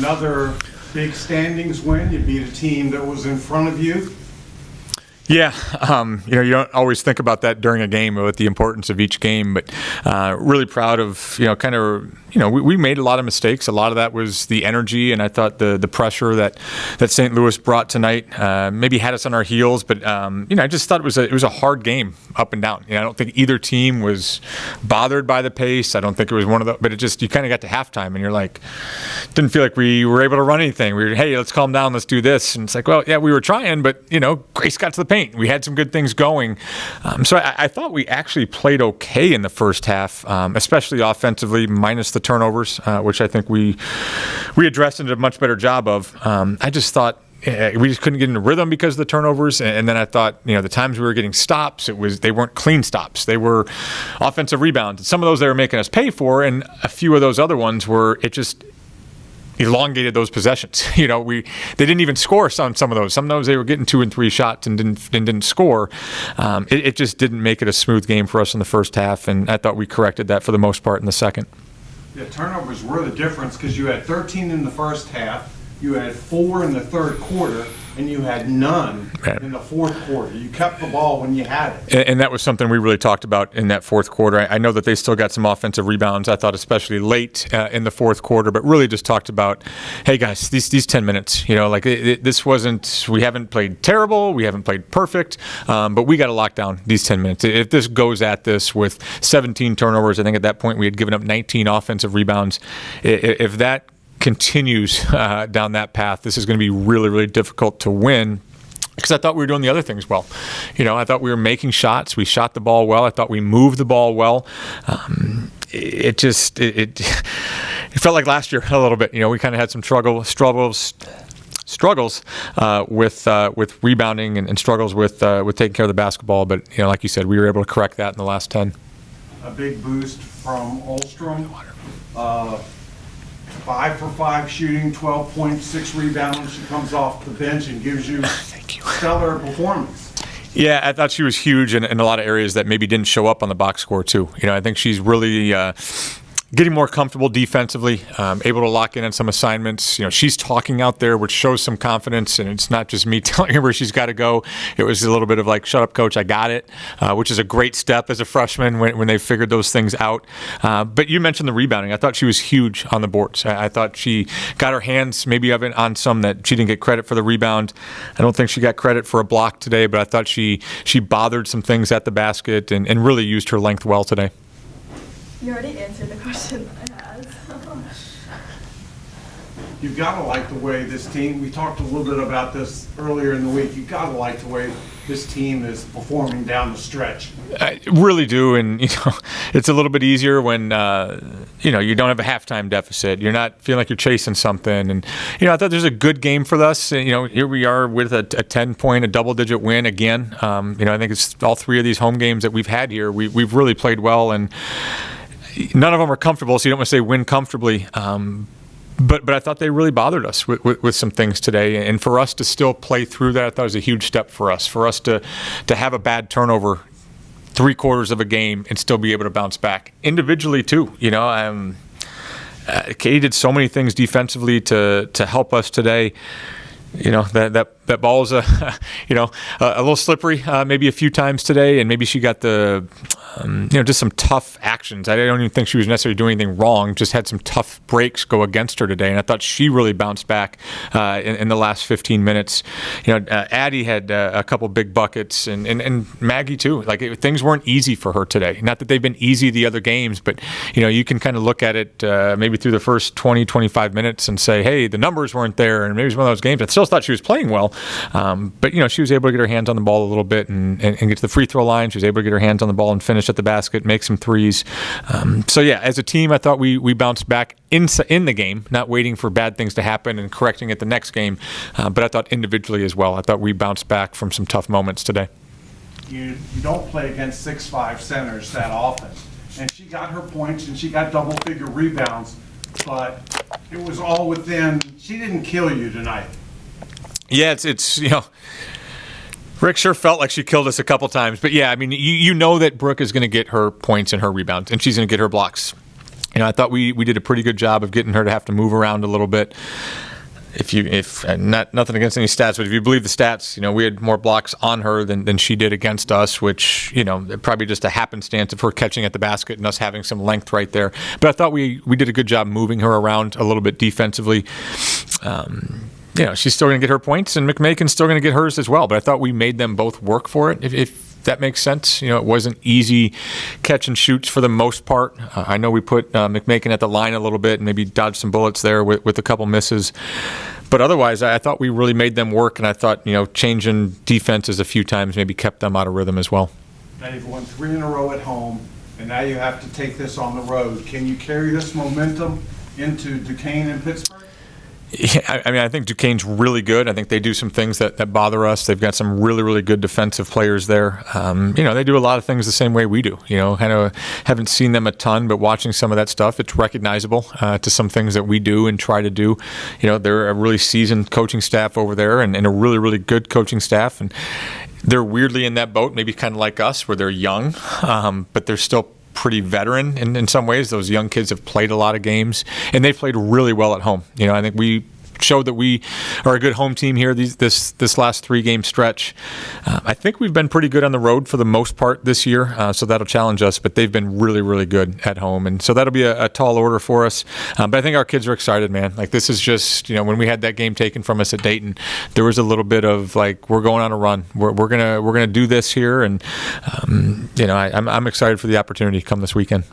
another big standings win. You beat a team that was in front of you. Yeah, you don't always think about that during a game with the importance of each game, but really proud of, we made a lot of mistakes. A lot of that was the energy, and I thought the pressure that St. Louis brought tonight maybe had us on our heels, but, I just thought it was a hard game up and down. I don't think either team was bothered by the pace. I don't think it was one of the, but you kind of got to halftime, and you're like, didn't feel like we were able to run anything. We were, hey, let's calm down, let's do this. And it's like, well, yeah, we were trying, but, Grace got to the paint. We had some good things going. So I thought we actually played okay in the first half, especially offensively, minus the turnovers, which I think we addressed and did a much better job of. I just thought we just couldn't get into rhythm because of the turnovers. And then I thought, the times we were getting stops, they weren't clean stops. They were offensive rebounds. Some of those they were making us pay for, and a few of those other ones were elongated those possessions. They didn't even score some of those. Some of those they were getting 2 and 3 shots and didn't score. It just didn't make it a smooth game for us in the first half, and I thought we corrected that for the most part in the second. Yeah, turnovers were the difference because you had 13 in the first half, you had 4 in the third quarter, and you had none in the fourth quarter. You kept the ball when you had it. And that was something we really talked about in that fourth quarter. I know that they still got some offensive rebounds, I thought, especially late in the fourth quarter, but really just talked about, hey, guys, these 10 minutes, this wasn't, we haven't played terrible, we haven't played perfect, but we got to lock down these 10 minutes. If this goes at this with 17 turnovers, I think at that point we had given up 19 offensive rebounds. If that continues down that path, this is going to be really, really difficult to win, because I thought we were doing the other things well. I thought we were making shots. We shot the ball well. I thought we moved the ball well. It felt like last year a little bit. We kind of had some struggles with rebounding and struggles with taking care of the basketball. But like you said, we were able to correct that in the last 10. A big boost from Ulstrom. 5 for 5 shooting, 12.6 rebounds. She comes off the bench and gives you stellar performance. Yeah, I thought she was huge in a lot of areas that maybe didn't show up on the box score too. I think she's really getting more comfortable defensively, able to lock in on some assignments. She's talking out there, which shows some confidence, and it's not just me telling her where she's got to go. It was a little bit of like, shut up, coach, I got it, which is a great step as a freshman when they figured those things out. But you mentioned the rebounding. I thought she was huge on the boards. I thought she got her hands maybe on some that she didn't get credit for the rebound. I don't think she got credit for a block today, but I thought she bothered some things at the basket and really used her length well today. You already answered the question I had. You've got to like the way this team, we talked a little bit about this earlier in the week, you've got to like the way this team is performing down the stretch. I really do, and it's a little bit easier when you don't have a halftime deficit. You're not feeling like you're chasing something, and I thought there's a good game for us. Here we are with a 10-point, a double-digit win again. I think it's all 3 of these home games that we've had here. We've really played well, and none of them are comfortable, so you don't want to say win comfortably. But I thought they really bothered us with some things today. And for us to still play through that, I thought it was a huge step for us. For us to have a bad turnover 3/4 of a game and still be able to bounce back. Individually, too. Katie did so many things defensively to help us today. That ball is a little slippery maybe a few times today, and maybe she got just some tough actions. I don't even think she was necessarily doing anything wrong, just had some tough breaks go against her today, and I thought she really bounced back in the last 15 minutes. Addie had a couple big buckets, and Maggie too. Things weren't easy for her today. Not that they've been easy the other games, but you can kind of look at it maybe through the first 20, 25 minutes and say, hey, the numbers weren't there, and maybe it was one of those games. I still thought she was playing well, but she was able to get her hands on the ball a little bit and get to the free throw line. She was able to get her hands on the ball and finish at the basket, make some threes. So yeah, as a team, I thought we bounced back in the game, not waiting for bad things to happen and correcting it the next game. But I thought individually as well, I thought we bounced back from some tough moments today. You don't play against 6'5" centers that often. And she got her points and she got double-figure rebounds, but it was all within. She didn't kill you tonight. Yeah, it's Rick sure felt like she killed us a couple times. But yeah, I mean, you know that Brooke is going to get her points and her rebounds, and she's going to get her blocks. I thought we did a pretty good job of getting her to have to move around a little bit. Nothing against any stats, but if you believe the stats, we had more blocks on her than she did against us, which, probably just a happenstance of her catching at the basket and us having some length right there. But I thought we did a good job moving her around a little bit defensively. She's still going to get her points, and McMakin's still going to get hers as well. But I thought we made them both work for it, if that makes sense. It wasn't easy catch and shoots for the most part. I know we put McMakin at the line a little bit and maybe dodged some bullets there with a couple misses. But otherwise, I thought we really made them work, and I thought, changing defenses a few times maybe kept them out of rhythm as well. Now you've won 3 in a row at home, and now you have to take this on the road. Can you carry this momentum into Duquesne and Pittsburgh? Yeah, I think Duquesne's really good. I think they do some things that bother us. They've got some really, really good defensive players there. They do a lot of things the same way we do. Kind of haven't seen them a ton, but watching some of that stuff, it's recognizable to some things that we do and try to do. They're a really seasoned coaching staff over there and a really, really good coaching staff. And they're weirdly in that boat, maybe kind of like us, where they're young, but they're still pretty veteran in some ways. Those young kids have played a lot of games, and they played really well at home. I think we showed that we are a good home team here this last 3-game stretch. I think we've been pretty good on the road for the most part this year, so that'll challenge us, but they've been really, really good at home, and so that'll be a tall order for us. But I think our kids are excited, man. Like, this is just, when we had that game taken from us at Dayton, there was a little bit of like, we're going on a run. We're gonna do this here, and I'm excited for the opportunity to come this weekend.